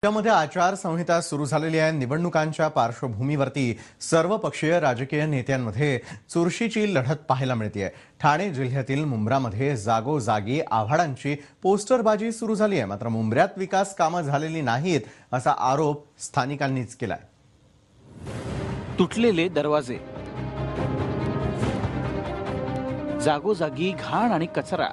त्यामध्ये आचारसंहिता सुरू झालेली आहे। निवडणुकांच्या पार्श्वभूमीवरती सर्वपक्षीय राजकीय नेत्यांमध्ये चुरशीची लढत पाहायला मिळते। ठाणे जिल्ह्यातील मुंब्रामध्ये जागोजागी आव्हाडांची पोस्टरबाजी सुरू झाली आहे। मात्र मुंब्र्यात विकास कामं झालेली नाहीत असा आरोप स्थानिकांनीच केलाय। तुटलेले दरवाजे, जागोजागी घाण आणि कचरा,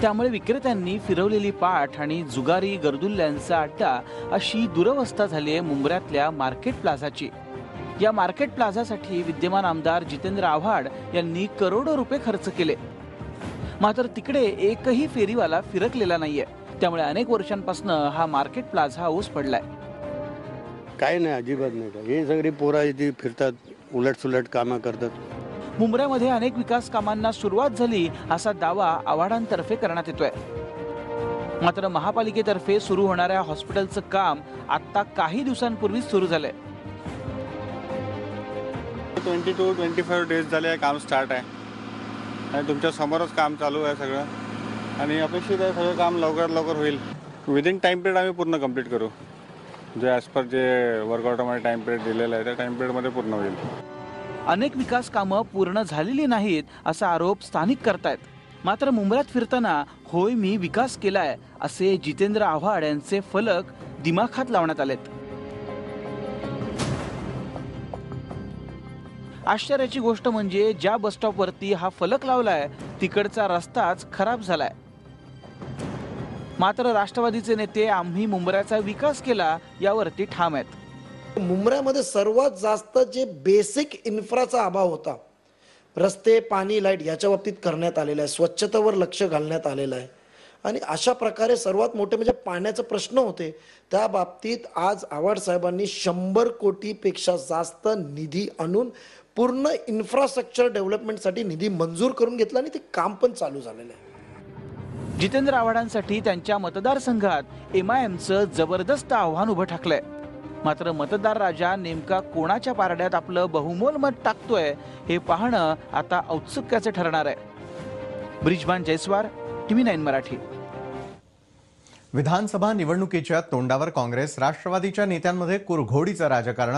त्यामुळे विक्रेत्यांनी फिरवलेली पाठ आणि जुगारी गरदुल्ल्यांचा अड्डा अशी दुरवस्था झाली आहे मुंब्र्यातल्या मार्केट प्लाझाची। या मार्केट प्लाझासाठी विद्यमान आमदार जितेंद्र आव्हाड यांनी करोडो रुपये खर्च केले, मात्र तिकडे एकही फेरीवाला फिरकलेला नाहीये। त्यामुळे अनेक वर्षांपासून हा मार्केट प्लाझा ओस पडलाय। काय नाही, अजिबात नाही। हे सगळी पोरा इथे फिरतात, उलट-सुलट कामं करतात। मुंब्र्यामध्ये अनेक विकास कामांना सुरुवात झाली असा दावा आव्हाडांतर्फे करण्यात येतोय। मात्र महापालिकेतर्फे सुरू होणाऱ्या हॉस्पिटलचं काम आता काही दिवसांपूर्वी सुरू झालंय। 22-25 डेज झाले काम स्टार्ट आहे आणि तुमच्या समोरच काम चालू आहे सगळं आणि अपेक्षित आहे सगळं काम लवकर होईल। विदिन टाइम पिरियड आम्ही पूर्ण कंप्लीट करू। जे ॲज पर जे वर्क ऑर्डरमध्ये टाइम पिरियड दिलेला आहे त्या टाइम पिरियडमध्ये पूर्ण होईल। अनेक विकास कामं पूर्ण झालेली नाहीत असा आरोप स्थानिक करतायत। मात्र मुंब्र्यात फिरताना होय मी विकास केलाय असे जितेंद्र आव्हाड यांचे फलक दिमाखात लावण्यात आलेत। आश्चर्याची गोष्ट म्हणजे ज्या बस स्टॉपवरती हा फलक लावलाय तिकडचा रस्ताच खराब झालाय। मात्र राष्ट्रवादीचे नेते आम्ही मुंब्र्याचा विकास केला यावरती ठाम आहेत। मुंब्र्यामध्ये सर्वात जास्त जे बेसिक इन्फ्राचा अभाव होता, रस्ते, पाणी, लाईट याच्या बाबतीत करण्यात आलेला आहे। स्वच्छतेवर लक्ष घालण्यात आलेलं आहे आणि अशा प्रकारे सर्वात मोठे म्हणजे पाण्याचे प्रश्न होते, त्या बाबतीत आज आव्हाड साहेबांनी 100 कोटीपेक्षा जास्त निधी आणून पूर्ण इन्फ्रास्ट्रक्चर डेव्हलपमेंटसाठी निधी मंजूर करून घेतला आणि ते काम पण चालू झालेलं आहे। जितेंद्र आव्हाडांसाठी त्यांच्या मतदारसंघात MIMचं जबरदस्त आव्हान उभं ठाकलंय। मात्र मतदार राजा नेमका कोणाच्या पारड्यात आपलं बहुमोल मत टाकतोय हे पाहणं आता औत्सुक्याचं ठरणार आहे। ब्रिजबान जयस्वार, TV9 मराठी। विधानसभा निवडणुकीच्या तोंडावर काँग्रेस राष्ट्रवादीच्या नेत्यांमध्ये कुरघोडीचं राजकारण